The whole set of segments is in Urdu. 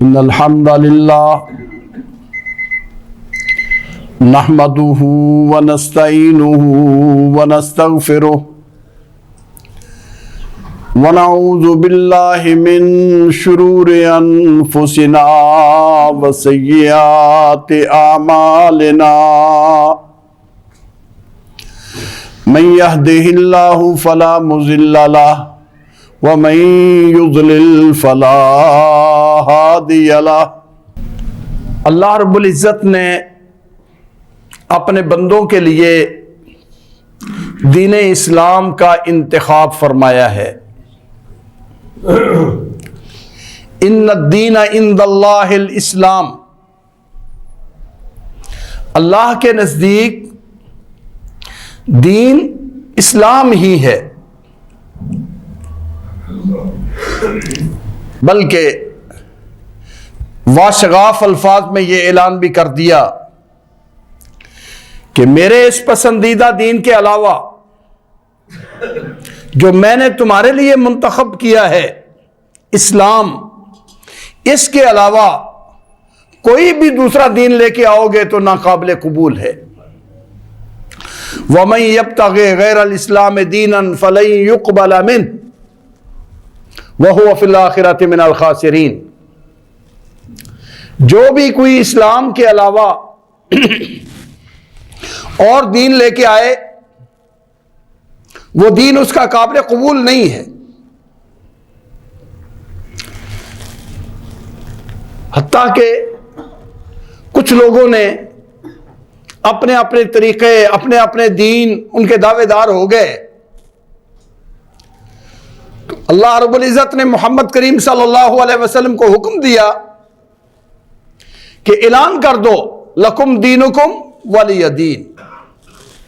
إن الحمد لله نحمده ونستعينه ونستغفره ونعوذ بالله من شرور أنفسنا وسيئات أعمالنا من يهده الله فلا مضل له ومن يضلل فلا هادي له۔ اللہ رب العزت نے اپنے بندوں کے لیے دین اسلام کا انتخاب فرمایا ہے۔ ان الدین عند اللہ الاسلام، اللہ کے نزدیک دین اسلام ہی ہے، بلکہ واشغاف الفاظ میں یہ اعلان بھی کر دیا کہ میرے اس پسندیدہ دین کے علاوہ جو میں نے تمہارے لیے منتخب کیا ہے اسلام، اس کے علاوہ کوئی بھی دوسرا دین لے کے آؤ گے تو ناقابل قبول ہے۔ وَمَن يَبْتَغِ غَيْرَ الْإِسْلَامِ دِينًا فَلَن يُقْبَلَ مِنْهُ وَهُوَ فِي الْآخِرَةِ مِنَ الْخَاسِرِينَ۔ جو بھی کوئی اسلام کے علاوہ اور دین لے کے آئے وہ دین اس کا قابل قبول نہیں ہے۔ حتیٰ کہ کچھ لوگوں نے اپنے اپنے طریقے، اپنے اپنے دین، ان کے دعوے دار ہو گئے۔ تو اللہ رب العزت نے محمد کریم صلی اللہ علیہ وسلم کو حکم دیا کہ اعلان کر دو لکم دینکم ولی دین،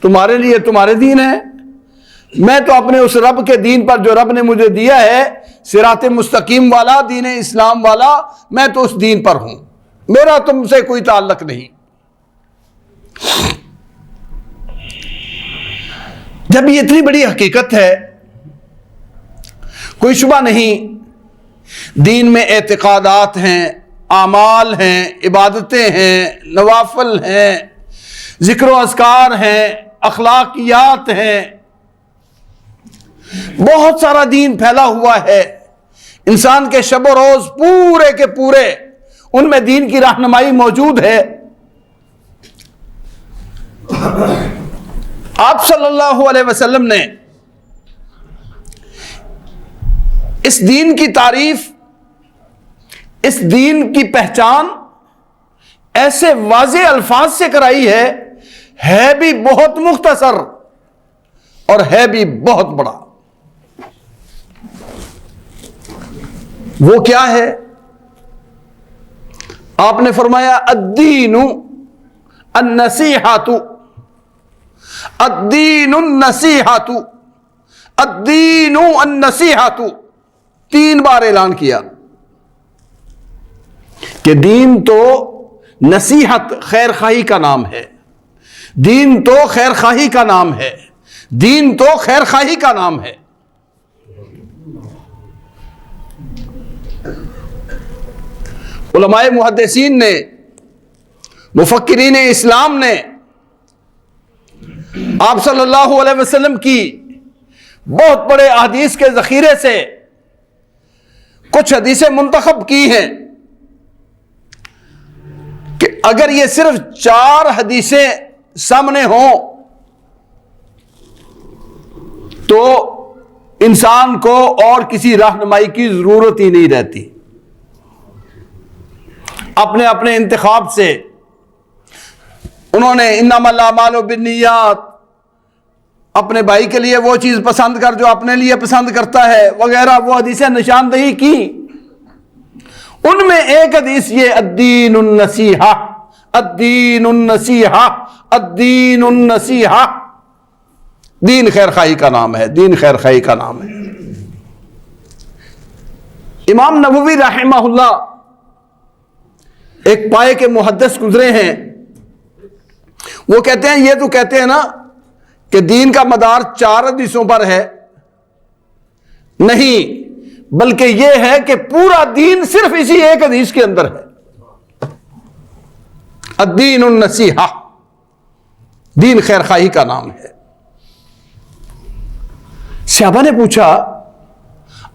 تمہارے لیے تمہارے دین ہے، میں تو اپنے اس رب کے دین پر جو رب نے مجھے دیا ہے صراط مستقیم والا، دین اسلام والا، میں تو اس دین پر ہوں، میرا تم سے کوئی تعلق نہیں۔ جب یہ اتنی بڑی حقیقت ہے، کوئی شبہ نہیں دین میں اعتقادات ہیں، اعمال ہیں، عبادتیں ہیں، نوافل ہیں، ذکر و اذکار ہیں، اخلاقیات ہیں، بہت سارا دین پھیلا ہوا ہے۔ انسان کے شب و روز پورے کے پورے ان میں دین کی رہنمائی موجود ہے۔ آپ صلی اللہ علیہ وسلم نے اس دین کی تعریف، اس دین کی پہچان ایسے واضح الفاظ سے کرائی ہے بھی بہت مختصر اور ہے بھی بہت بڑا۔ وہ کیا ہے؟ آپ نے فرمایا الدین النصیحۃ، الدین النصیحۃ، الدین النصیحۃ، 3 بار اعلان کیا کہ دین تو نصیحت، خیر خواہی کا نام ہے، دین تو خیر خواہی کا نام ہے، دین تو خیر خواہی کا نام ہے۔ علماء محدثین نے، مفکرین اسلام نے آپ صلی اللہ علیہ وسلم کی بہت بڑے احادیث کے ذخیرے سے کچھ حدیثیں منتخب کی ہیں کہ اگر یہ صرف 4 حدیثیں سامنے ہوں تو انسان کو اور کسی رہنمائی کی ضرورت ہی نہیں رہتی۔ اپنے اپنے انتخاب سے انہوں نے انما الاعمال بالنیات، اپنے بھائی کے لیے وہ چیز پسند کر جو اپنے لیے پسند کرتا ہے وغیرہ، وہ حدیثیں نشاندہی کی۔ ان میں ایک حدیث یہ الدین النصیحہ، الدین النصیحہ، الدین النصیحہ، دین خیر خواہی کا نام ہے، دین خیر خواہی کا نام ہے۔ امام نووی رحمہ اللہ ایک پائے کے محدث گزرے ہیں، وہ کہتے ہیں یہ تو کہتے ہیں نا کہ دین کا مدار 4 حدیثوں پر ہے، نہیں، بلکہ یہ ہے کہ پورا دین صرف اسی ایک حدیث کے اندر ہے. الدین النصیحہ، دین خیر خواہی کا نام ہے. صحابہ نے پوچھا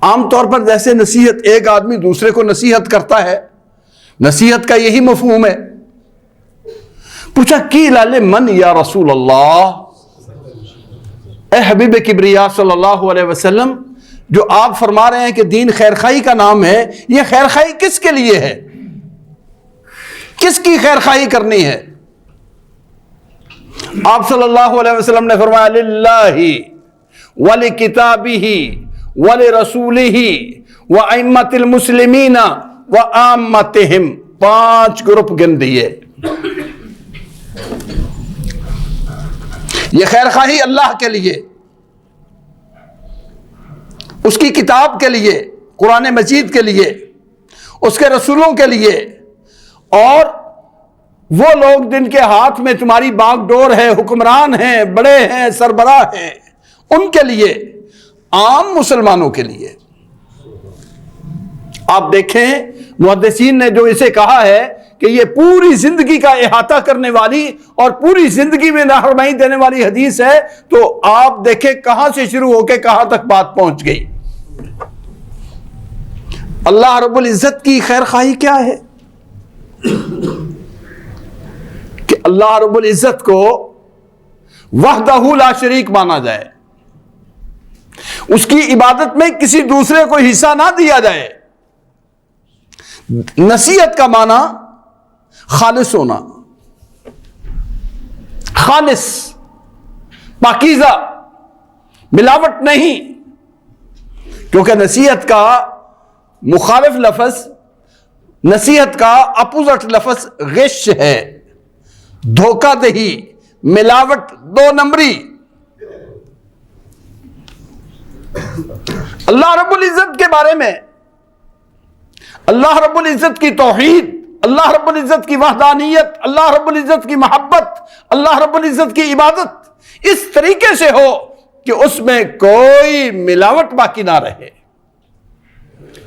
عام طور پر جیسے نصیحت ایک آدمی دوسرے کو نصیحت کرتا ہے، نصیحت کا یہی مفہوم ہے. پوچھا قیل لمن یا رسول اللہ، اے حبیب کبریا صلی اللہ علیہ وسلم، جو آپ فرما رہے ہیں کہ دین خیر خواہی کا نام ہے، یہ خیر خواہی کس کے لیے ہے؟ کس کی خیر خواہی کرنی ہے؟ آپ صلی اللہ علیہ وسلم نے فرمایا للہ ولکتابہ ولرسولہ وائمۃ المسلمین وعامتہم، 5 گروپ گن دیے. یہ خیر خواہی اللہ کے لیے، اس کی کتاب کے لیے، قرآن مجید کے لیے، اس کے رسولوں کے لیے، اور وہ لوگ جن کے ہاتھ میں تمہاری باغ ڈور ہے، حکمران ہیں، بڑے ہیں، سربراہ ہیں، ان کے لیے، عام مسلمانوں کے لیے. آپ دیکھیں محدثین نے جو اسے کہا ہے کہ یہ پوری زندگی کا احاطہ کرنے والی اور پوری زندگی میں رہنمائی دینے والی حدیث ہے، تو آپ دیکھیں کہاں سے شروع ہو کے کہاں تک بات پہنچ گئی. اللہ رب العزت کی خیر خواہی کیا ہے؟ کہ اللہ رب العزت کو وحدہ لا شریک مانا جائے، اس کی عبادت میں کسی دوسرے کو حصہ نہ دیا جائے. نصیحت کا معنی خالص ہونا، خالص، پاکیزہ، ملاوٹ نہیں. کیونکہ نصیحت کا مخالف لفظ، نصیحت کا اپوزٹ لفظ غش ہے، دھوکہ دہی، ملاوٹ، 2 نمبری. اللہ رب العزت کے بارے میں، اللہ رب العزت کی توحید، اللہ رب العزت کی وحدانیت، اللہ رب العزت کی محبت، اللہ رب العزت کی عبادت اس طریقے سے ہو کہ اس میں کوئی ملاوٹ باقی نہ رہے.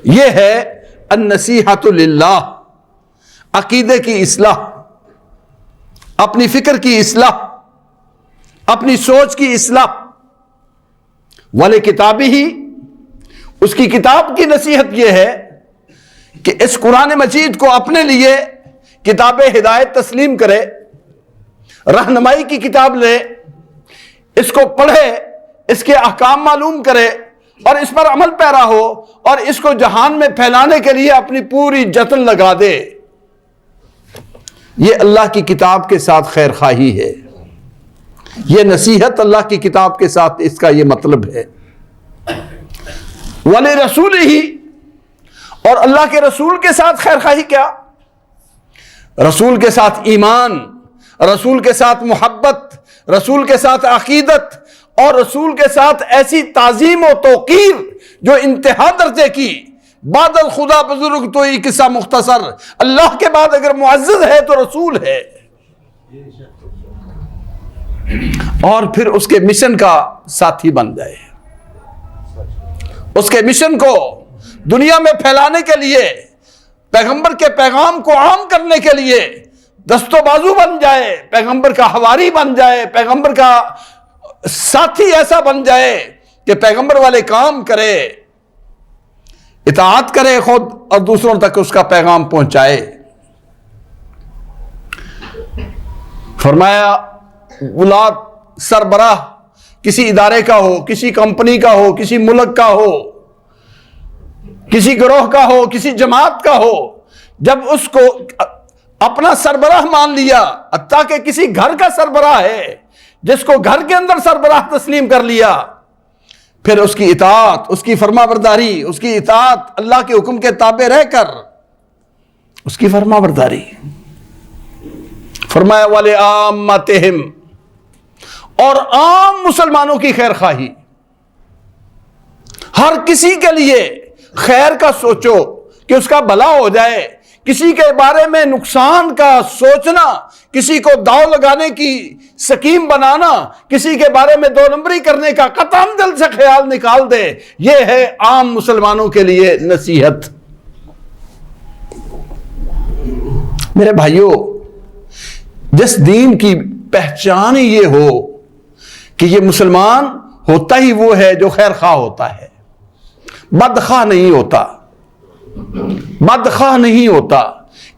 یہ ہے النصیحۃ للہ، عقیدے کی اصلاح، اپنی فکر کی اصلاح، اپنی سوچ کی اصلاح. ولکتابہ، اس کی کتاب کی نصیحت یہ ہے کہ اس قرآن مجید کو اپنے لیے کتاب ہدایت تسلیم کرے، رہنمائی کی کتاب لے، اس کو پڑھے، اس کے احکام معلوم کرے اور اس پر عمل پیرا ہو، اور اس کو جہان میں پھیلانے کے لیے اپنی پوری جتن لگا دے. یہ اللہ کی کتاب کے ساتھ خیر خواہی ہے. یہ نصیحت اللہ کی کتاب کے ساتھ اس کا یہ مطلب ہے. وَلِرَسُولِهِ، اور اللہ کے رسول کے ساتھ خیر خواہی کیا؟ رسول کے ساتھ ایمان، رسول کے ساتھ محبت، رسول کے ساتھ عقیدت، اور رسول کے ساتھ ایسی تعظیم و توقیر جو انتہا درجے کی. بعد الخدا بزرگ تو یہ قصہ مختصر، اللہ کے بعد اگر معزز ہے تو رسول ہے. اور پھر اس کے مشن کا ساتھی بن جائے، اس کے مشن کو دنیا میں پھیلانے کے لیے، پیغمبر کے پیغام کو عام کرنے کے لیے دست و بازو بن جائے، پیغمبر کا حواری بن جائے، پیغمبر کا ساتھی ایسا بن جائے کہ پیغمبر والے کام کرے، اطاعت کرے خود اور دوسروں تک اس کا پیغام پہنچائے. فرمایا اولاد سربراہ کسی ادارے کا ہو، کسی کمپنی کا ہو، کسی ملک کا ہو، کسی گروہ کا ہو، کسی جماعت کا ہو، جب اس کو اپنا سربراہ مان لیا، حتیٰ کہ کسی گھر کا سربراہ ہے جس کو گھر کے اندر سربراہ تسلیم کر لیا، پھر اس کی اطاعت، اس کی فرما برداری، اس کی اطاعت، اللہ کے حکم کے تابع رہ کر اس کی فرما برداری. فرمایا وَلِعَامَّتِهِمْ، اور عام مسلمانوں کی خیر خواہی. ہر کسی کے لیے خیر کا سوچو کہ اس کا بھلا ہو جائے، کسی کے بارے میں نقصان کا سوچنا، کسی کو داؤ لگانے کی سکیم بنانا، کسی کے بارے میں دو نمبری کرنے کا قطعاً دل سے خیال نکال دے، یہ ہے عام مسلمانوں کے لیے نصیحت۔ میرے بھائیوں، جس دین کی پہچان ہی یہ ہو کہ یہ مسلمان ہوتا ہی وہ ہے جو خیر خواہ ہوتا ہے، بدخواہ نہیں ہوتا، بدخواہ نہیں ہوتا،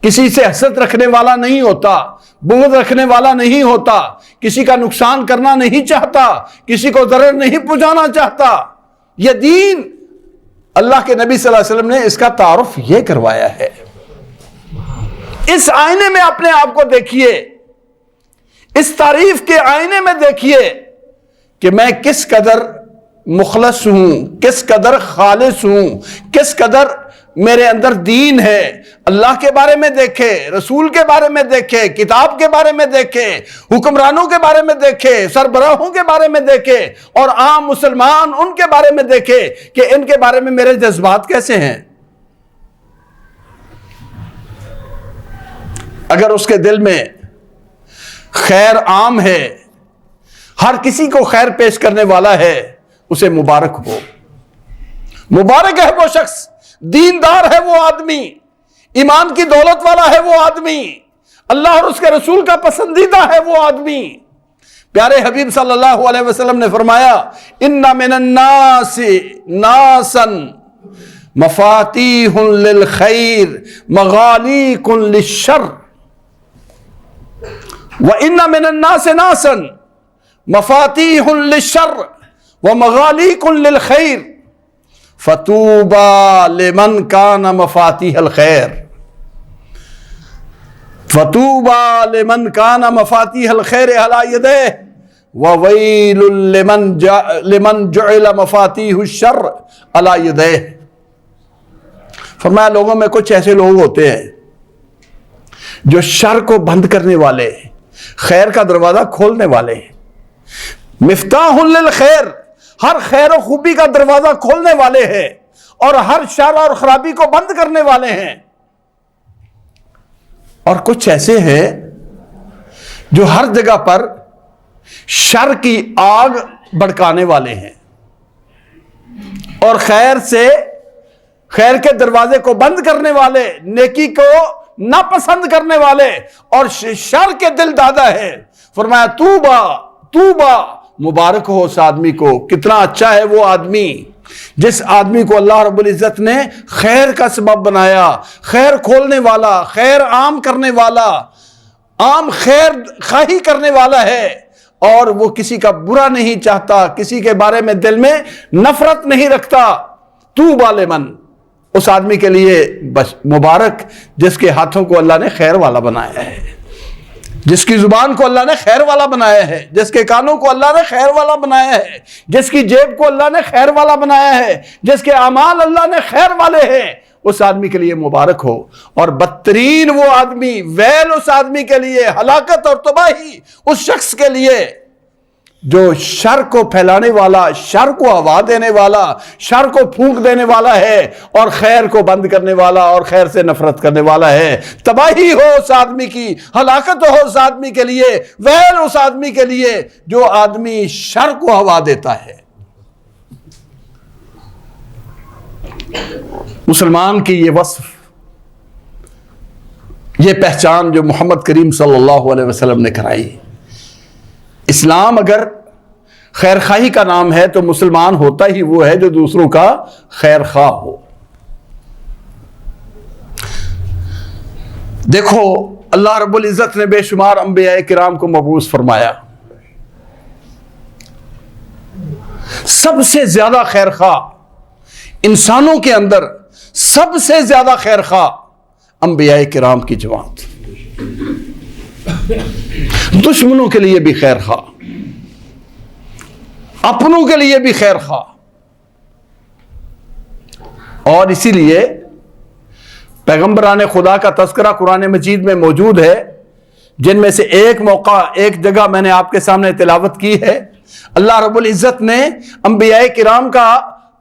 کسی سے حسد رکھنے والا نہیں ہوتا، بغض رکھنے والا نہیں ہوتا، کسی کا نقصان کرنا نہیں چاہتا، کسی کو ضرر نہیں پہنچانا چاہتا۔ یہ دین اللہ کے نبی صلی اللہ علیہ وسلم نے اس کا تعارف یہ کروایا ہے۔ اس آئینے میں اپنے آپ کو دیکھیے، اس تعریف کے آئینے میں دیکھیے کہ میں کس قدر مخلص ہوں، کس قدر خالص ہوں، کس قدر میرے اندر دین ہے۔ اللہ کے بارے میں دیکھے، رسول کے بارے میں دیکھے، کتاب کے بارے میں دیکھے، حکمرانوں کے بارے میں دیکھے، سربراہوں کے بارے میں دیکھے، اور عام مسلمان ان کے بارے میں دیکھے کہ ان کے بارے میں میرے جذبات کیسے ہیں۔ اگر اس کے دل میں خیر عام ہے، ہر کسی کو خیر پیش کرنے والا ہے، اسے مبارک ہو۔ مبارک ہے وہ شخص، دیندار ہے وہ آدمی، ایمان کی دولت والا ہے وہ آدمی، اللہ اور اس کے رسول کا پسندیدہ ہے وہ آدمی۔ پیارے حبیب صلی اللہ علیہ وسلم نے فرمایا، ان من الناس ناسا مفاتیح للخیر مغالیق للشر، وَإِنَّ مِنَ النَّاسِ نَاسًا مَفَاتِيحٌ لِلشَّرِّ وَمَغَالِيقٌ لِلْخَيْرِ فَطُوبَى لِمَنْ كَانَ مَفَاتِيحَ الْخَيْرِ فَطُوبَى لِمَنْ كَانَ مَفَاتِيحَ الْخَيْرِ عَلَى يَدَيْهِ وَوَيْلٌ لِمَنْ جُعِلَ مَفَاتِيحُ الشَّرِّ عَلَى يَدَيْهِ۔ فرمایا لوگوں میں کچھ ایسے لوگ ہوتے ہیں جو شر کو بند کرنے والے، خیر کا دروازہ کھولنے والے ہیں، مفتاح للخیر، ہر خیر و خوبی کا دروازہ کھولنے والے ہیں، اور ہر شر اور خرابی کو بند کرنے والے ہیں۔ اور کچھ ایسے ہیں جو ہر جگہ پر شر کی آگ بھڑکانے والے ہیں، اور خیر کے دروازے کو بند کرنے والے، نیکی کو ناپسند کرنے والے، اور شر کے دل دادا ہے۔ فرمایا توبہ توبہ، مبارک ہو اس آدمی کو، کتنا اچھا ہے وہ آدمی جس آدمی کو اللہ رب العزت نے خیر کا سبب بنایا، خیر کھولنے والا، خیر عام کرنے والا، عام خیر خواہی کرنے والا ہے، اور وہ کسی کا برا نہیں چاہتا، کسی کے بارے میں دل میں نفرت نہیں رکھتا۔ توبہ لمن، اس آدمی کے لیے بس مبارک جس کے ہاتھوں کو اللہ نے خیر والا بنایا ہے، جس کی زبان کو اللہ نے خیر والا بنایا ہے، جس کے کانوں کو اللہ نے خیر والا بنایا ہے، جس کی جیب کو اللہ نے خیر والا بنایا ہے، جس کے اعمال اللہ نے خیر والے ہیں، اس آدمی کے لیے مبارک ہو۔ اور بدترین وہ آدمی، ویل اس آدمی کے لیے، ہلاکت اور تباہی اس شخص کے لیے جو شر کو پھیلانے والا، شر کو ہوا دینے والا، شر کو پھونک دینے والا ہے، اور خیر کو بند کرنے والا اور خیر سے نفرت کرنے والا ہے۔ تباہی ہو اس آدمی کی، ہلاکت ہو اس آدمی کے لیے، ویل اس آدمی کے لیے جو آدمی شر کو ہوا دیتا ہے۔ مسلمان کی یہ وصف، یہ پہچان جو محمد کریم صلی اللہ علیہ وسلم نے کرائی۔ اسلام اگر خیر خواہی کا نام ہے تو مسلمان ہوتا ہی وہ ہے جو دوسروں کا خیر خواہ ہو۔ دیکھو اللہ رب العزت نے بے شمار انبیاء کرام کو مبعوث فرمایا، سب سے زیادہ خیر خواہ انسانوں کے اندر، سب سے زیادہ خیر خواہ انبیاء کرام کی جماعت، دشمنوں کے لیے بھی خیر خواہ، اپنوں کے لیے بھی خیر خواہ۔ اور اسی لیے پیغمبران خدا کا تذکرہ قرآن مجید میں موجود ہے، جن میں سے ایک موقع، ایک جگہ میں نے آپ کے سامنے تلاوت کی ہے۔ اللہ رب العزت نے انبیاء کرام کا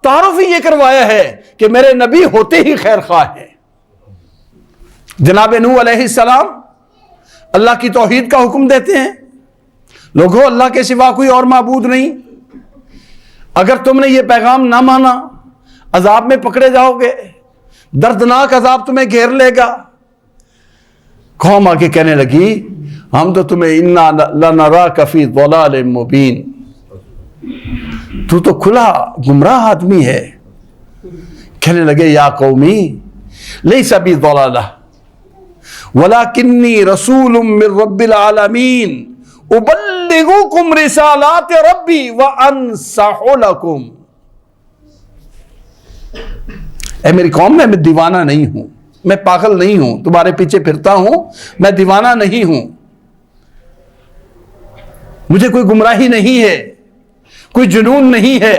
تعارف ہی یہ کروایا ہے کہ میرے نبی ہوتے ہی خیر خواہ ہیں۔ جناب نوح علیہ السلام اللہ کی توحید کا حکم دیتے ہیں، لوگوں اللہ کے سوا کوئی اور معبود نہیں، اگر تم نے یہ پیغام نہ مانا عذاب میں پکڑے جاؤ گے، دردناک عذاب تمہیں گھیر لے گا۔ قوم آ کے کہنے لگی ہم تو تمہیں انا لنراک فی ضلال مبین، تو کھلا گمراہ آدمی ہے۔ کہنے لگے یا قومی لیس بی ضلالہ ولکنی رسول من رب العالمین ابلغکم رسالات ربی وانصح لکم۔ اے میری قوم میں دیوانہ نہیں ہوں، میں پاگل نہیں ہوں، تمہارے پیچھے پھرتا ہوں، میں دیوانہ نہیں ہوں، مجھے کوئی گمراہی نہیں ہے، کوئی جنون نہیں ہے،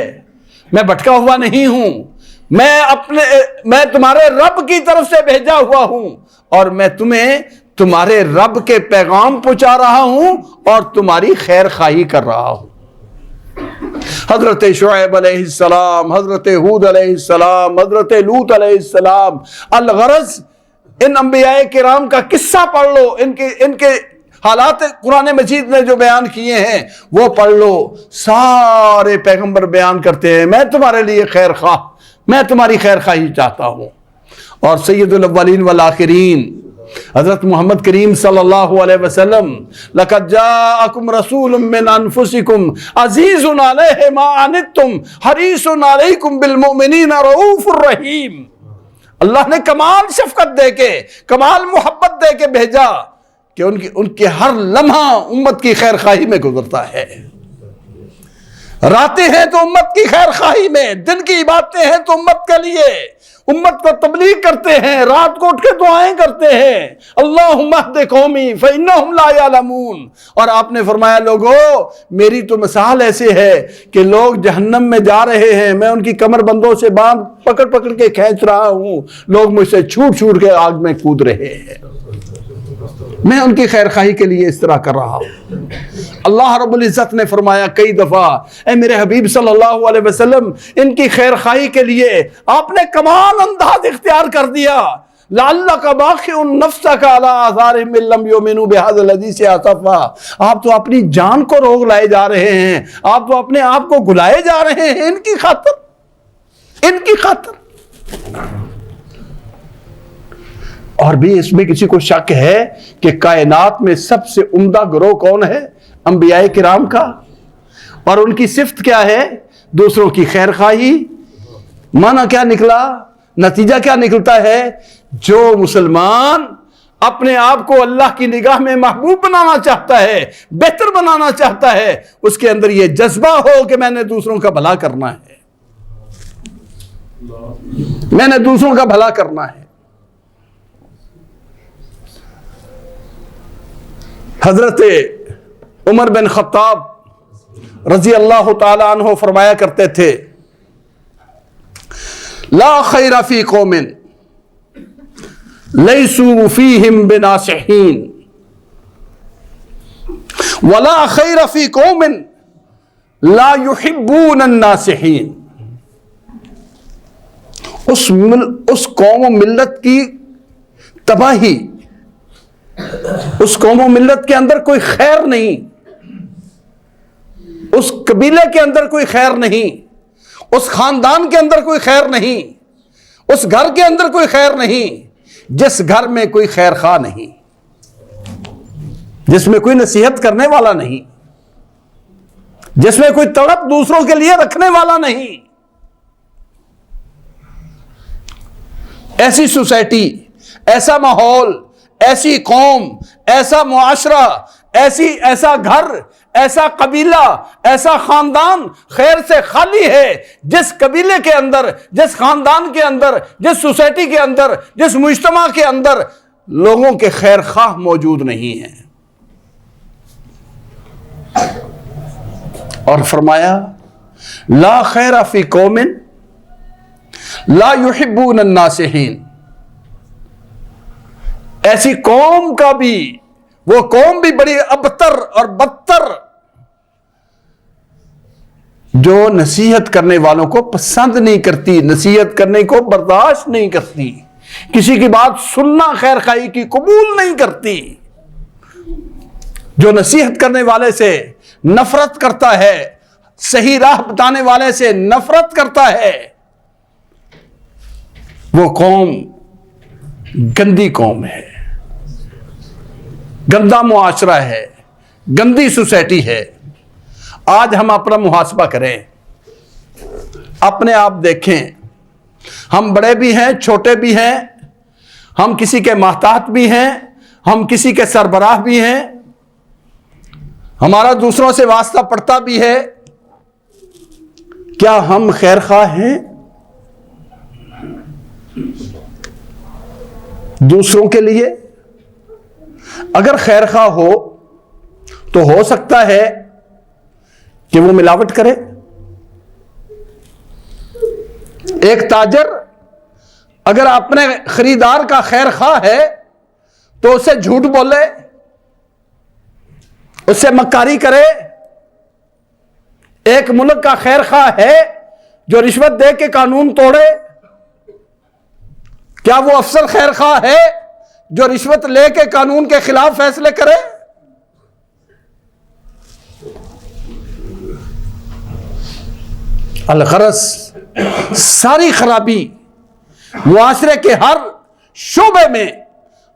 میں بھٹکا ہوا نہیں ہوں، میں تمہارے رب کی طرف سے بھیجا ہوا ہوں، اور میں تمہیں تمہارے رب کے پیغام پہنچا رہا ہوں اور تمہاری خیر خواہی کر رہا ہوں۔ حضرت شعیب علیہ السلام، حضرت ہود علیہ السلام، حضرت لوط علیہ السلام، الغرض ان انبیاء کرام کا قصہ پڑھ لو، ان کے حالات قرآن مجید نے جو بیان کیے ہیں وہ پڑھ لو، سارے پیغمبر بیان کرتے ہیں میں تمہارے لیے خیر خواہ، میں تمہاری خیر خواہی چاہتا ہوں۔ اور سید الاولین والآخرین حضرت محمد کریم صلی اللہ علیہ وسلم لقد جاءکم رسول من انفسکم عزیز علیہ ما عنتم حریص علیکم بالمؤمنین رؤوف الرحیم۔ اللہ نے کمال شفقت دے کے، کمال محبت دے کے بھیجا کہ ان کے ہر لمحہ امت کی خیر خواہی میں گزرتا ہے۔ راتیں ہیں تو امت کی خیر خواہی میں، دن کی عبادتیں ہیں تو امت کے لیے، امت کو تبلیغ کرتے ہیں، رات کو اٹھ کے دعائیں کرتے ہیں، اللہم اہد قومی فانہم لا یعلمون۔ اور آپ نے فرمایا لوگو میری تو مثال ایسے ہے کہ لوگ جہنم میں جا رہے ہیں، میں ان کی کمر بندوں سے باندھ پکڑ پکڑ کے کھینچ رہا ہوں، لوگ مجھ سے چھوٹ چھوٹ کے آگ میں کود رہے ہیں، میں ان کی خیر خواہی کے لیے اس طرح کر رہا ہوں۔ اللہ رب العزت نے فرمایا کئی دفعہ اے میرے حبیب صلی اللہ علیہ وسلم ان کی خیر خواہی کے لیے آپ نے کمال انداز اختیار کر دیا۔ لعلک باخع نفسک علی آثارہم ان لم یؤمنوا بہذا الحدیث اسفا۔ آپ تو اپنی جان کو روک لائے جا رہے ہیں، آپ تو اپنے آپ کو گلائے جا رہے ہیں ان کی خاطر، ان کی خاطر۔ اور بھی اس میں کسی کو شک ہے کہ کائنات میں سب سے عمدہ گروہ کون ہے؟ انبیاء کرام کا۔ اور ان کی صفت کیا ہے؟ دوسروں کی خیر خواہی۔ معنی کیا نکلا؟ نتیجہ کیا نکلتا ہے؟ جو مسلمان اپنے آپ کو اللہ کی نگاہ میں محبوب بنانا چاہتا ہے، بہتر بنانا چاہتا ہے، اس کے اندر یہ جذبہ ہو کہ میں نے دوسروں کا بھلا کرنا ہے، میں نے دوسروں کا بھلا کرنا ہے۔ حضرت عمر بن خطاب رضی اللہ تعالی عنہ فرمایا کرتے تھے لا خیر فی قوم لیسوا فیہم بناصحین ولا خیر فی قوم لا یحبون الناصحین۔ اس قوم و ملت کی تباہی، اس قوم و ملت کے اندر کوئی خیر نہیں، اس قبیلے کے اندر کوئی خیر نہیں، اس خاندان کے اندر کوئی خیر نہیں، اس گھر کے اندر کوئی خیر نہیں جس گھر میں کوئی خیر خواہ نہیں، جس میں کوئی نصیحت کرنے والا نہیں، جس میں کوئی تڑپ دوسروں کے لیے رکھنے والا نہیں۔ ایسی سوسائٹی، ایسا ماحول، ایسی قوم، ایسا معاشرہ، ایسا گھر، ایسا قبیلہ، ایسا خاندان خیر سے خالی ہے جس قبیلے کے اندر، جس خاندان کے اندر، جس سوسائٹی کے اندر، جس مجتمع کے اندر لوگوں کے خیر خواہ موجود نہیں ہیں۔ اور فرمایا لا خیر فی قوم لا یحبون الناصحین۔ ایسی قوم کا بھی، وہ قوم بھی بڑی ابتر اور بدتر جو نصیحت کرنے والوں کو پسند نہیں کرتی، نصیحت کرنے کو برداشت نہیں کرتی، کسی کی بات سننا خیر خواہی کی قبول نہیں کرتی، جو نصیحت کرنے والے سے نفرت کرتا ہے، صحیح راہ بتانے والے سے نفرت کرتا ہے، وہ قوم گندی قوم ہے، گندا معاشرہ ہے، گندی سوسائٹی ہے۔ آج ہم اپنا محاسبہ کریں، اپنے آپ دیکھیں، ہم بڑے بھی ہیں، چھوٹے بھی ہیں، ہم کسی کے محتاط بھی ہیں، ہم کسی کے سربراہ بھی ہیں، ہمارا دوسروں سے واسطہ پڑتا بھی ہے، کیا ہم خیر خواہ ہیں دوسروں کے لیے؟ اگر خیر خواہ ہو تو ہو سکتا ہے کہ وہ ملاوٹ کرے۔ ایک تاجر اگر اپنے خریدار کا خیر خواہ ہے تو اسے جھوٹ بولے، اس سے مکاری کرے۔ ایک ملک کا خیر خواہ ہے جو رشوت دے کے قانون توڑے، کیا وہ افسر خیر خواہ ہے جو رشوت لے کے قانون کے خلاف فیصلے کرے؟ الغرض ساری خرابی معاشرے کے ہر شعبے میں،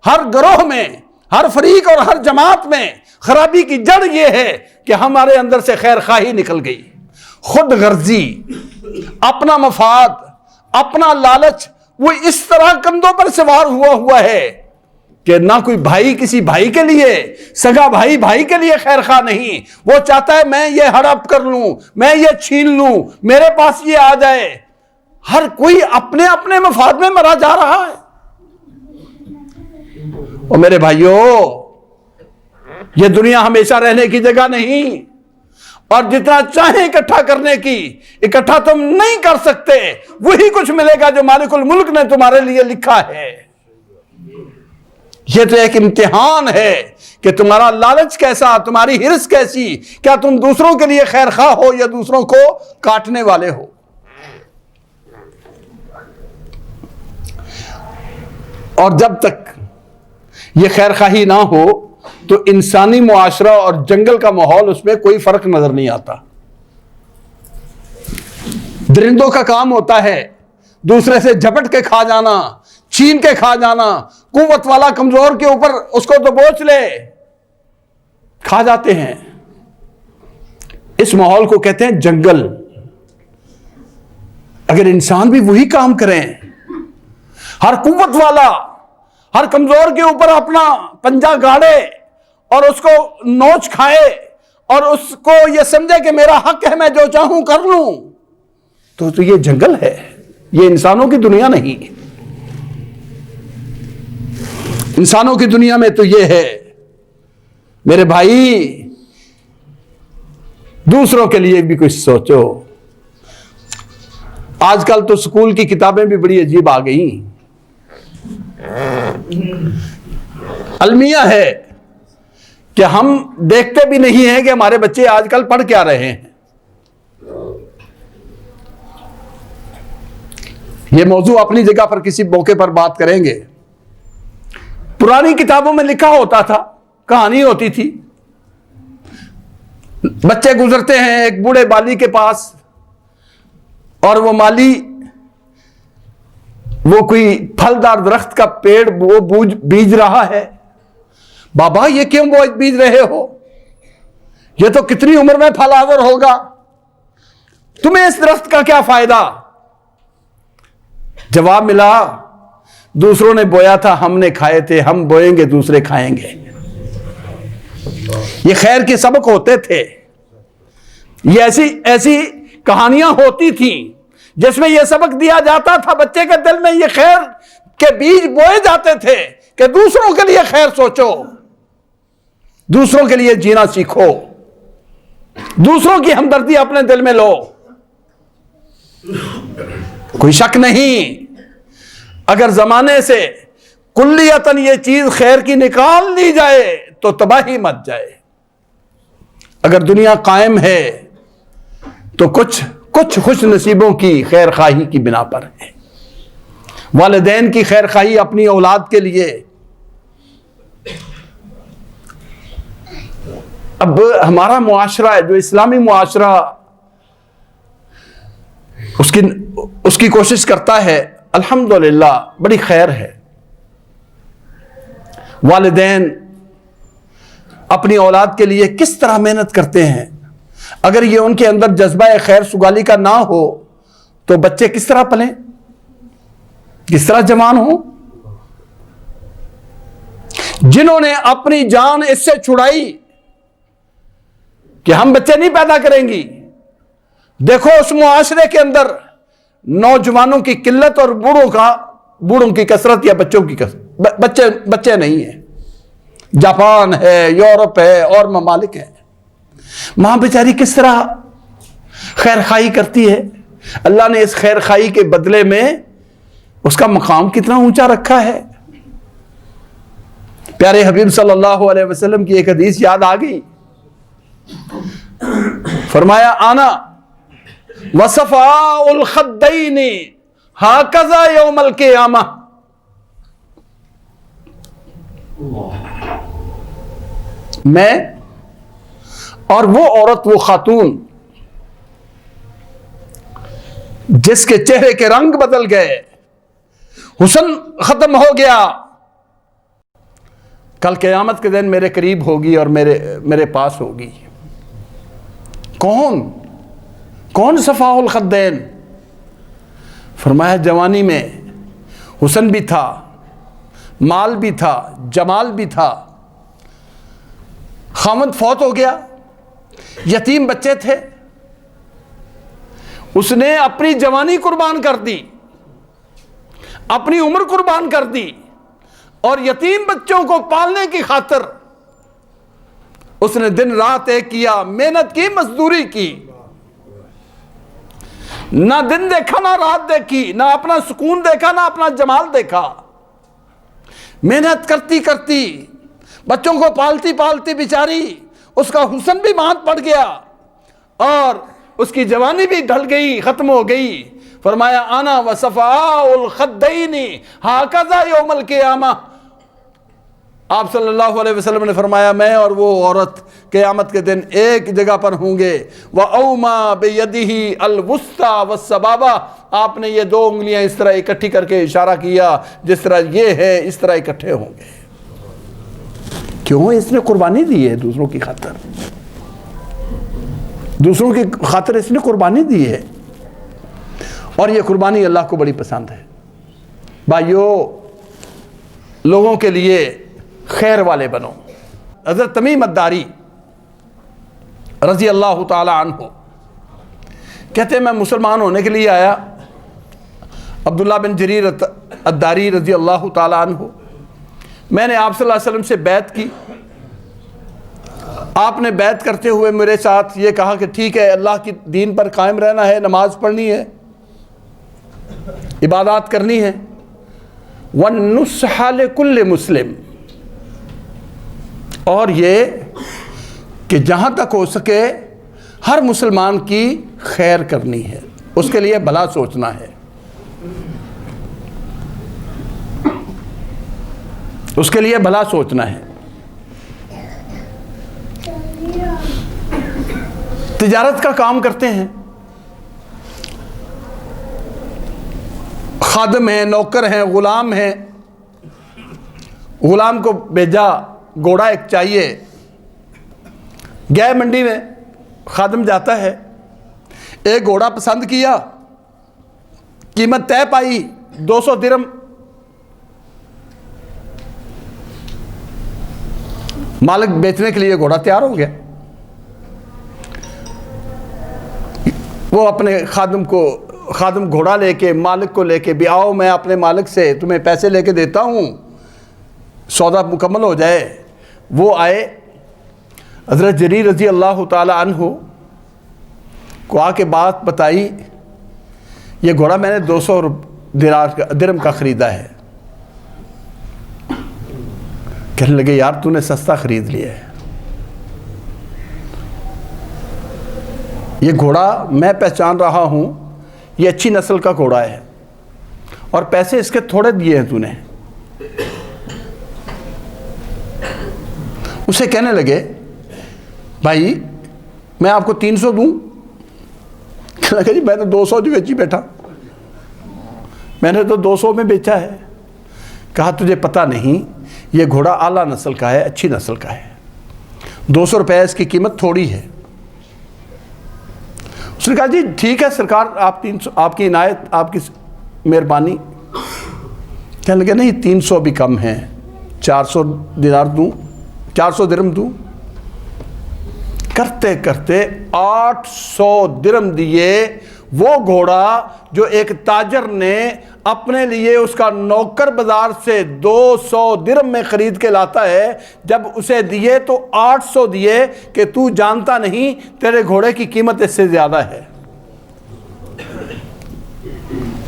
ہر گروہ میں، ہر فریق اور ہر جماعت میں خرابی کی جڑ یہ ہے کہ ہمارے اندر سے خیر خواہی نکل گئی۔ خود غرضی، اپنا مفاد، اپنا لالچ وہ اس طرح کندھوں پر سوار ہوا ہے کہ نہ کوئی بھائی کسی بھائی کے لیے، سگا بھائی بھائی کے لیے خیر خواہ نہیں۔ وہ چاہتا ہے میں یہ ہڑپ کر لوں، میں یہ چھین لوں، میرے پاس یہ آ جائے۔ ہر کوئی اپنے اپنے مفاد میں مرا جا رہا ہے۔ اور میرے بھائیوں، یہ دنیا ہمیشہ رہنے کی جگہ نہیں، اور جتنا چاہیں اکٹھا کرنے کی اکٹھا تم نہیں کر سکتے۔ وہی کچھ ملے گا جو مالک الملک نے تمہارے لیے لکھا ہے۔ یہ تو ایک امتحان ہے کہ تمہارا لالچ کیسا، تمہاری ہرس کیسی، کیا تم دوسروں کے لیے خیر خواہ ہو یا دوسروں کو کاٹنے والے ہو۔ اور جب تک یہ خیر خواہی نہ ہو تو انسانی معاشرہ اور جنگل کا ماحول، اس میں کوئی فرق نظر نہیں آتا۔ درندوں کا کام ہوتا ہے دوسرے سے جھپٹ کے کھا جانا، چھین کے کھا جانا۔ قوت والا کمزور کے اوپر اس کو دبوچ لے، کھا جاتے ہیں۔ اس ماحول کو کہتے ہیں جنگل۔ اگر انسان بھی وہی کام کریں، ہر قوت والا ہر کمزور کے اوپر اپنا پنجہ گاڑے اور اس کو نوچ کھائے اور اس کو یہ سمجھے کہ میرا حق ہے، میں جو چاہوں کر لوں، تو یہ جنگل ہے، یہ انسانوں کی دنیا نہیں۔ انسانوں کی دنیا میں تو یہ ہے میرے بھائی، دوسروں کے لیے بھی کچھ سوچو۔ آج کل تو سکول کی کتابیں بھی بڑی عجیب آ گئیں، المیہ ہے کہ ہم دیکھتے بھی نہیں ہیں کہ ہمارے بچے آج کل پڑھ کیا رہے ہیں۔ یہ موضوع اپنی جگہ پر کسی موقع پر بات کریں گے۔ پرانی کتابوں میں لکھا ہوتا تھا، کہانی ہوتی تھی، بچے گزرتے ہیں ایک بوڑھے بالی کے پاس، اور وہ مالی وہ کوئی پھلدار درخت کا پیڑ وہ بیج رہا ہے۔ بابا یہ کیوں بیج رہے ہو؟ یہ تو کتنی عمر میں پھل آور ہوگا، تمہیں اس درخت کا کیا فائدہ؟ جواب ملا، دوسروں نے بویا تھا، ہم نے کھائے تھے، ہم بوئیں گے دوسرے کھائیں گے۔ یہ خیر کے سبق ہوتے تھے، یہ ایسی کہانیاں ہوتی تھیں جس میں یہ سبق دیا جاتا تھا، بچے کے دل میں یہ خیر کے بیج بوئے جاتے تھے کہ دوسروں کے لیے خیر سوچو، دوسروں کے لیے جینا سیکھو، دوسروں کی ہمدردی اپنے دل میں لو۔ کوئی شک نہیں، اگر زمانے سے کلیتاً یہ چیز خیر کی نکال لی جائے تو تباہی مچ جائے۔ اگر دنیا قائم ہے تو کچھ خوش نصیبوں کی خیر خواہی کی بنا پر ہے۔ والدین کی خیر خواہی اپنی اولاد کے لیے. اب ہمارا معاشرہ ہے جو اسلامی معاشرہ اس کی کوشش کرتا ہے، الحمدللہ بڑی خیر ہے. والدین اپنی اولاد کے لیے کس طرح محنت کرتے ہیں. اگر یہ ان کے اندر جذبہ خیر سگالی کا نہ ہو تو بچے کس طرح پلیں، کس طرح جوان ہوں. جنہوں نے اپنی جان اس سے چھڑائی کہ ہم بچے نہیں پیدا کریں گی، دیکھو اس معاشرے کے اندر نوجوانوں کی قلت اور بوڑھوں کی کثرت یا بچوں کی کثرت. بچے نہیں ہیں. جاپان ہے، یورپ ہے اور ممالک ہیں. ماں بیچاری کس طرح خیر خواہی کرتی ہے. اللہ نے اس خیر خواہی کے بدلے میں اس کا مقام کتنا اونچا رکھا ہے. پیارے حبیب صلی اللہ علیہ وسلم کی ایک حدیث یاد آ گئی. فرمایا آنا وصفاء الخدین ہاکذا یوم القیامہ. میں اور وہ عورت، وہ خاتون جس کے چہرے کے رنگ بدل گئے، حسن ختم ہو گیا، کل قیامت کے دن میرے قریب ہوگی اور میرے پاس ہوگی. کون صفاء الخدین؟ فرمایا جوانی میں حسن بھی تھا، مال بھی تھا، جمال بھی تھا، خاوند فوت ہو گیا، یتیم بچے تھے، اس نے اپنی جوانی قربان کر دی، اپنی عمر قربان کر دی، اور یتیم بچوں کو پالنے کی خاطر اس نے دن رات ایک کیا، محنت کی، مزدوری کی، نہ دن دیکھا نہ رات دیکھی، نہ اپنا سکون دیکھا نہ اپنا جمال دیکھا. محنت کرتی کرتی بچوں کو پالتی پالتی بیچاری اس کا حسن بھی مات پڑ گیا اور اس کی جوانی بھی ڈھل گئی، ختم ہو گئی. فرمایا انا وصفاء الخدین ہاکذا یوم القیامہ. آپ صلی اللہ علیہ وسلم نے فرمایا میں اور وہ عورت قیامت کے دن ایک جگہ پر ہوں گے. وَأَوْمَا بِيَدِهِ الْوُسْطَى وَالسَّبَابَةَ. آپ نے یہ دو انگلیاں اس طرح اکٹھی کر کے اشارہ کیا جس طرح یہ ہے، اس طرح اکٹھے ہوں گے. کیوں؟ اس نے قربانی دی ہے دوسروں کی خاطر، دوسروں کی خاطر اس نے قربانی دی ہے، اور یہ قربانی اللہ کو بڑی پسند ہے. بھائیو، لوگوں کے لیے خیر والے بنو. حضرت تمیم الداری رضی اللہ تعالی عنہ کہتے ہیں میں مسلمان ہونے کے لیے آیا. عبداللہ بن جریر الداری رضی اللہ تعالی عنہ، میں نے آپ صلی اللہ علیہ وسلم سے بیعت کی. آپ نے بیعت کرتے ہوئے میرے ساتھ یہ کہا کہ ٹھیک ہے، اللہ کی دین پر قائم رہنا ہے، نماز پڑھنی ہے، عبادات کرنی ہے. وَالنُّصْحَ لِكُلِّ مُسْلِمٍ. اور یہ کہ جہاں تک ہو سکے ہر مسلمان کی خیر کرنی ہے، اس کے لیے بھلا سوچنا ہے، اس کے لیے بھلا سوچنا ہے. تجارت کا کام کرتے ہیں، خادم ہیں، نوکر ہیں، غلام ہیں. غلام کو بھیجا، گھوڑا ایک چاہیے. گئے منڈی میں، خادم جاتا ہے، ایک گھوڑا پسند کیا، قیمت طے پائی 200 درہم. مالک بیچنے کے لیے گھوڑا تیار ہو گیا. وہ اپنے خادم گھوڑا لے کے مالک کو لے کے بھی آؤ، میں اپنے مالک سے تمہیں پیسے لے کے دیتا ہوں، سودا مکمل ہو جائے. وہ آئے، حضرت جریر رضی اللہ تعالی عنہ کو آ کے بات بتائی، یہ گھوڑا میں نے 200 درہم کا خریدا ہے. کہنے لگے یار تو نے سستا خرید لیا ہے، یہ گھوڑا میں پہچان رہا ہوں، یہ اچھی نسل کا گھوڑا ہے، اور پیسے اس کے تھوڑے دیے ہیں تو نے. اسے کہنے لگے بھائی میں آپ کو 300 دوں. کہنے لگا جی میں تو 200 جو بیچی بیٹھا, میں نے تو 200 میں بیچا ہے. کہا تجھے پتہ نہیں یہ گھوڑا اعلیٰ نسل کا ہے, اچھی نسل کا ہے, 200 روپے اس کی قیمت تھوڑی ہے. اس نے کہا جی ٹھیک ہے سرکار, آپ 300, آپ کی عنایت, آپ کی مہربانی. کہنے لگے نہیں 300 بھی کم ہیں, 400 دینار دوں, 400 درہم دوں. کرتے کرتے 800 درہم دیے. وہ گھوڑا جو ایک تاجر نے اپنے لیے اس کا نوکر بازار سے 200 درہم میں خرید کے لاتا ہے, جب اسے دیے تو 800 دیے کہ تو جانتا نہیں تیرے گھوڑے کی قیمت اس سے زیادہ ہے.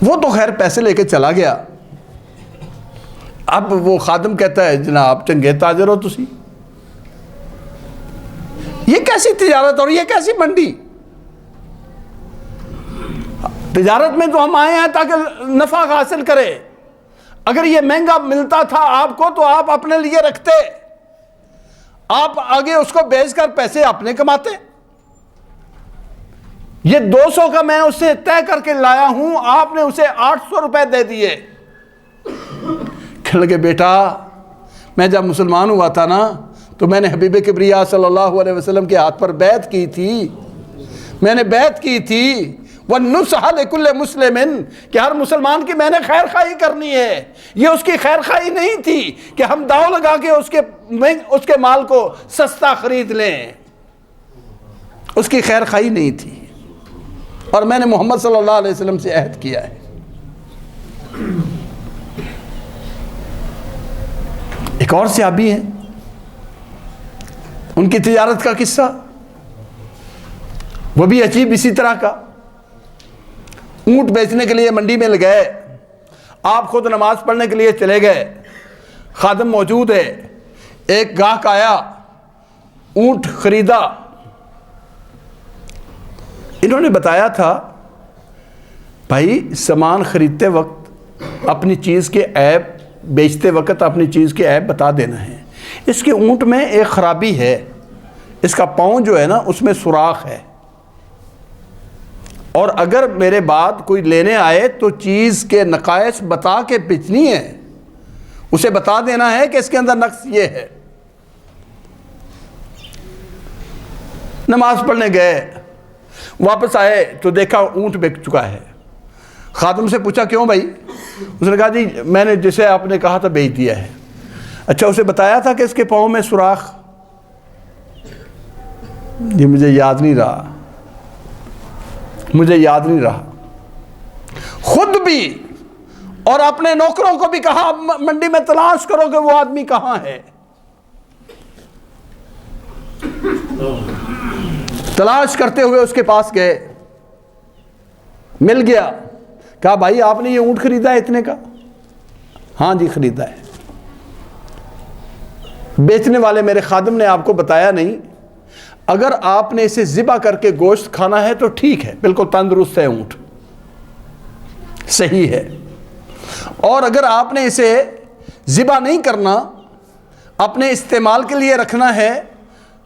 وہ تو خیر پیسے لے کے چلا گیا. اب وہ خادم کہتا ہے جناب چنگے تاجر ہو تسی, یہ کیسی تجارت اور یہ کیسی منڈی؟ تجارت میں تو ہم آئے ہیں تاکہ نفع حاصل کرے. اگر یہ مہنگا ملتا تھا آپ کو تو آپ اپنے لیے رکھتے, آپ آگے اس کو بیچ کر پیسے اپنے کماتے. یہ 200 کا میں اسے طے کر کے لایا ہوں, آپ نے اسے 800 روپے دے دیے. کہنے لگے بیٹا میں جب مسلمان ہوا تھا نا تو میں نے حبیب کبریا صلی اللہ علیہ وسلم کے ہاتھ پر بیعت کی تھی. میں نے بیعت کی تھی وَالنُّصْحَ لِكُلِّ مُسْلِمٍ کہ ہر مسلمان کی میں نے خیر خواہی کرنی ہے. یہ اس کی خیر خواہی نہیں تھی کہ ہم داؤ لگا کے اس کے مال کو سستا خرید لیں. اس کی خیر خواہی نہیں تھی. اور میں نے محمد صلی اللہ علیہ وسلم سے عہد کیا ہے. ایک اور صحابی ہیں, ان کی تجارت کا قصہ وہ بھی عجیب اسی طرح کا. اونٹ بیچنے کے لیے منڈی میں گئے, آپ خود نماز پڑھنے کے لیے چلے گئے, خادم موجود ہے, ایک گاہک آیا, اونٹ خریدا. انہوں نے بتایا تھا بھائی سامان خریدتے وقت اپنی چیز کے عیب, بیچتے وقت اپنی چیز کے عیب بتا دینا ہے. اس کے اونٹ میں ایک خرابی ہے, اس کا پاؤں جو ہے نا اس میں سوراخ ہے, اور اگر میرے بعد کوئی لینے آئے تو چیز کے نقائص بتا کے بیچنی ہے, اسے بتا دینا ہے کہ اس کے اندر نقص یہ ہے. نماز پڑھنے گئے, واپس آئے تو دیکھا اونٹ بک چکا ہے. خادم سے پوچھا کیوں بھائی؟ اس نے کہا جی میں نے جسے آپ نے کہا تھا بیچ دیا ہے. اچھا اسے بتایا تھا کہ اس کے پاؤں میں سوراخ؟ یہ مجھے یاد نہیں رہا, مجھے یاد نہیں رہا. خود بھی اور اپنے نوکروں کو بھی کہا منڈی میں تلاش کرو کہ وہ آدمی کہاں ہے. تلاش کرتے ہوئے اس کے پاس گئے, مل گیا. کہا بھائی آپ نے یہ اونٹ خریدا ہے اتنے کا؟ ہاں جی خریدا ہے. بیچنے والے میرے خادم نے آپ کو بتایا نہیں, اگر آپ نے اسے ذبح کر کے گوشت کھانا ہے تو ٹھیک ہے, بالکل تندرست ہے اونٹ, صحیح ہے. اور اگر آپ نے اسے ذبح نہیں کرنا, اپنے استعمال کے لیے رکھنا ہے,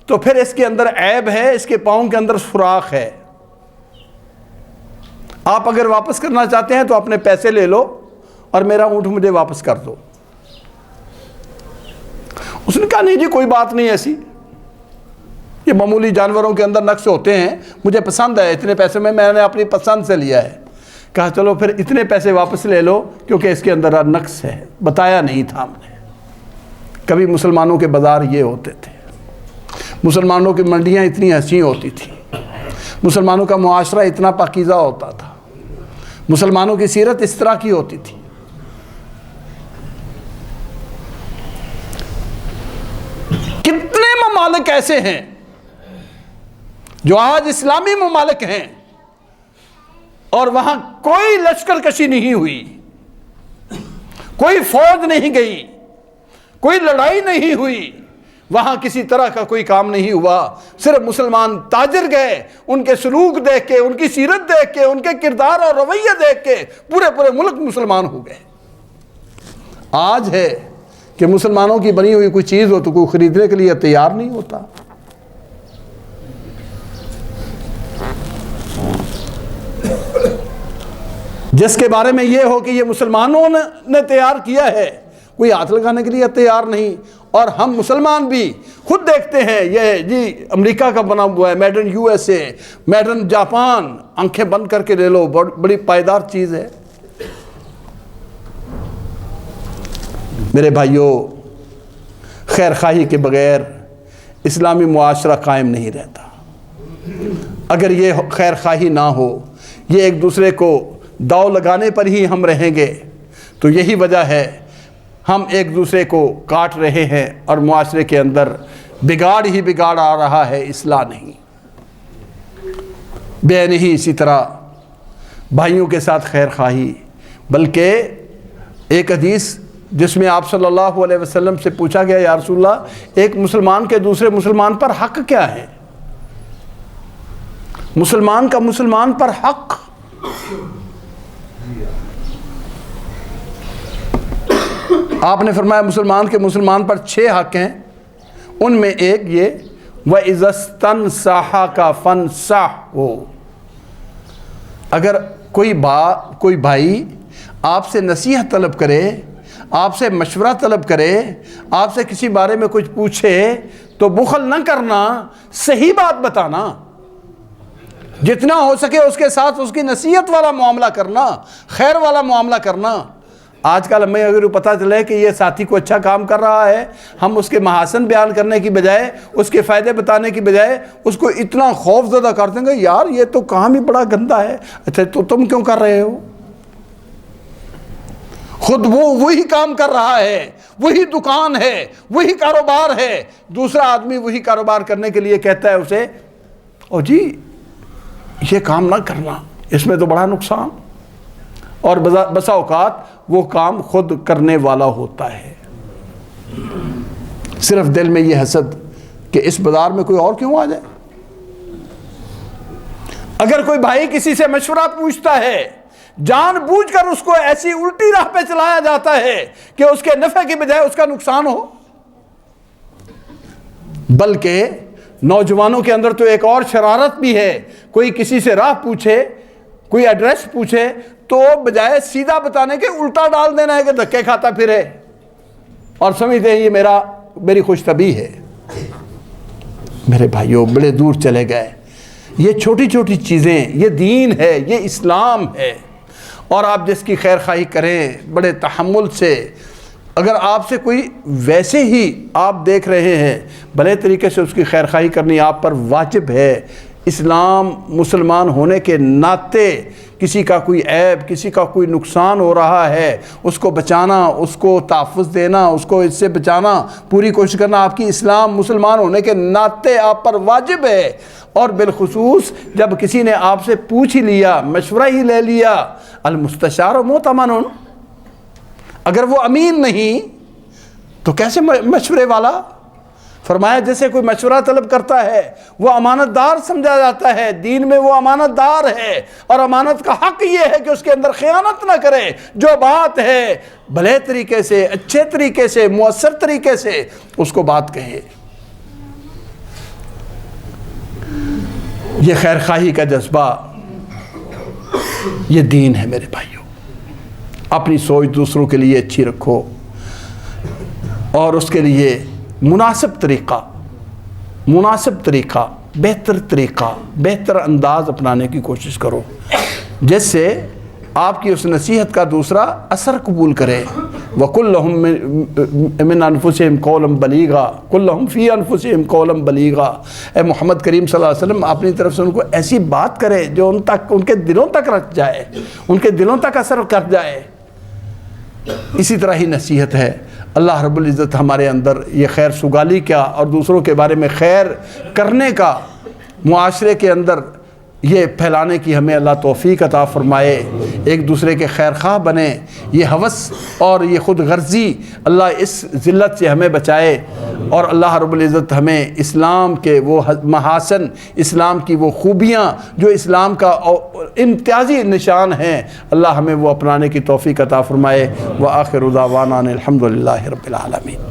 تو پھر اس کے اندر عیب ہے, اس کے پاؤں کے اندر سوراخ ہے. آپ اگر واپس کرنا چاہتے ہیں تو اپنے پیسے لے لو اور میرا اونٹ مجھے واپس کر دو. اس نے کہا نہیں جی کوئی بات نہیں ایسی, یہ معمولی جانوروں کے اندر نقص ہوتے ہیں, مجھے پسند ہے, اتنے پیسے میں نے اپنی پسند سے لیا ہے. کہا چلو پھر اتنے پیسے واپس لے لو کیونکہ اس کے اندر نقص ہے, بتایا نہیں تھا ہم نے. کبھی مسلمانوں کے بازار یہ ہوتے تھے, مسلمانوں کی منڈیاں اتنی حسین ہوتی تھیں, مسلمانوں کا معاشرہ اتنا پاکیزہ ہوتا تھا, مسلمانوں کی سیرت اس طرح کی ہوتی تھی. کتنے ممالک ایسے ہیں جو آج اسلامی ممالک ہیں اور وہاں کوئی لشکر کشی نہیں ہوئی, کوئی فوج نہیں گئی, کوئی لڑائی نہیں ہوئی, وہاں کسی طرح کا کوئی کام نہیں ہوا، صرف مسلمان تاجر گئے، ان کے سلوک دیکھ کے، ان کی سیرت دیکھ کے، ان کے کردار اور رویہ دیکھ کے پورے ملک مسلمان ہو گئے۔ آج ہے کہ مسلمانوں کی بنی ہوئی کوئی چیز ہو تو کوئی خریدنے کے لیے تیار نہیں ہوتا۔ جس کے بارے میں یہ ہو کہ یہ مسلمانوں نے تیار کیا ہے، کوئی ہاتھ لگانے کے لیے تیار نہیں۔ اور ہم مسلمان بھی خود دیکھتے ہیں، یہ جی امریکہ کا بنا ہوا ہے، made in U S A, made in Japan, آنکھیں بند کر کے لے لو، بڑی پائیدار چیز ہے۔ میرے بھائیوں، خیر خواہی کے بغیر اسلامی معاشرہ قائم نہیں رہتا۔ اگر یہ خیر خواہی نہ ہو، یہ ایک دوسرے کو داؤ لگانے پر ہی ہم رہیں گے، تو یہی وجہ ہے ہم ایک دوسرے کو کاٹ رہے ہیں اور معاشرے کے اندر بگاڑ ہی بگاڑ آ رہا ہے، اصلاح نہیں۔ بے نہیں اسی طرح بھائیوں کے ساتھ خیر خواہی، بلکہ ایک حدیث جس میں آپ صلی اللہ علیہ وسلم سے پوچھا گیا، یا رسول اللہ، ایک مسلمان کے دوسرے مسلمان پر حق کیا ہے؟ مسلمان کا مسلمان پر حق، آپ نے فرمایا مسلمان کے مسلمان پر 6 حق ہیں، ان میں ایک یہ وَإِذَا اسْتَنْصَحَكَ فَانْصَحْهُ، اگر کوئی بھائی آپ سے نصیحت طلب کرے، آپ سے مشورہ طلب کرے، آپ سے کسی بارے میں کچھ پوچھے، تو بخل نہ کرنا، صحیح بات بتانا، جتنا ہو سکے اس کے ساتھ اس کی نصیحت والا معاملہ کرنا، خیر والا معاملہ کرنا۔ آج کل ہمیں اگر پتہ چلے کہ یہ ساتھی کو اچھا کام کر رہا ہے، ہم اس کے محاسن بیان کرنے کی بجائے، اس کے فائدے بتانے کی بجائے اس کو اتنا خوف زدہ کر دیں گے، یار یہ تو کام ہی بڑا گندا ہے، اچھا تو تم کیوں کر رہے ہو؟ خود وہی کام کر رہا ہے، وہی دکان ہے، وہی کاروبار ہے، دوسرا آدمی وہی کاروبار کرنے کے لیے کہتا ہے اسے، او جی یہ کام نہ کرنا، اس میں تو بڑا نقصان، اور بسا اوقات وہ کام خود کرنے والا ہوتا ہے۔ صرف دل میں یہ حسد کہ اس بازار میں کوئی اور کیوں آ جائے۔ اگر کوئی بھائی کسی سے مشورہ پوچھتا ہے، جان بوجھ کر اس کو ایسی الٹی راہ پہ چلایا جاتا ہے کہ اس کے نفع کی بجائے اس کا نقصان ہو۔ بلکہ نوجوانوں کے اندر تو ایک اور شرارت بھی ہے، کوئی کسی سے راہ پوچھے، کوئی ایڈریس پوچھے، تو بجائے سیدھا بتانے کے الٹا ڈال دینا ہے کہ دھکے کھاتا پھرے، اور سمجھتے ہیں یہ میری خوش طبعی ہے۔ میرے بھائیوں، بڑے دور چلے گئے۔ یہ چھوٹی چھوٹی چیزیں، یہ دین ہے، یہ اسلام ہے، اور آپ جس کی خیر خواہی کریں بڑے تحمل سے، اگر آپ سے کوئی ویسے ہی آپ دیکھ رہے ہیں، بھلے طریقے سے اس کی خیر خواہی کرنی آپ پر واجب ہے۔ اسلام مسلمان ہونے کے ناطے کسی کا کوئی عیب، کسی کا کوئی نقصان ہو رہا ہے، اس کو بچانا، اس کو تحفظ دینا، اس کو اس سے بچانا، پوری کوشش کرنا آپ کی اسلام مسلمان ہونے کے ناطے آپ پر واجب ہے۔ اور بالخصوص جب کسی نے آپ سے پوچھ ہی لیا، مشورہ ہی لے لیا، المستشار مؤتمن، اگر وہ امین نہیں تو کیسے مشورے والا؟ فرمایا جیسے کوئی مشورہ طلب کرتا ہے وہ امانت دار سمجھا جاتا ہے، دین میں وہ امانت دار ہے، اور امانت کا حق یہ ہے کہ اس کے اندر خیانت نہ کرے، جو بات ہے بھلے طریقے سے، اچھے طریقے سے، مؤثر طریقے سے اس کو بات کہے۔ یہ خیر خواہی کا جذبہ، یہ دین ہے میرے بھائیوں۔ اپنی سوچ دوسروں کے لیے اچھی رکھو، اور اس کے لیے مناسب طریقہ، بہتر طریقہ، بہتر انداز اپنانے کی کوشش کرو، جس سے آپ کی اس نصیحت کا دوسرا اثر قبول کرے۔ وَقُلْ لَهُم مِّنْ أَنفُسِهِمْ قَوْلًا بَلِيغًا قُلْ لَهُم فِي أَنفُسِهِمْ قَوْلًا بَلِيغًا، اے محمد کریم صلی اللہ علیہ وسلم اپنی طرف سے ان کو ایسی بات کرے جو ان کے دلوں تک رکھ جائے، ان کے دلوں تک اثر کر جائے۔ اسی طرح ہی نصیحت ہے۔ اللہ رب العزت ہمارے اندر یہ خیر سگالی کا اور دوسروں کے بارے میں خیر کرنے کا، معاشرے کے اندر یہ پھیلانے کی ہمیں اللہ توفیق عطا فرمائے، ایک دوسرے کے خیر خواہ بنے، یہ ہوس اور یہ خود غرضی اللہ اس ذلت سے ہمیں بچائے، اور اللہ رب العزت ہمیں اسلام کے وہ محاسن، اسلام کی وہ خوبیاں جو اسلام کا امتیازی نشان ہیں، اللہ ہمیں وہ اپنانے کی توفیق عطا فرمائے۔ وآخر دعوانا الحمدللہ رب العالمین۔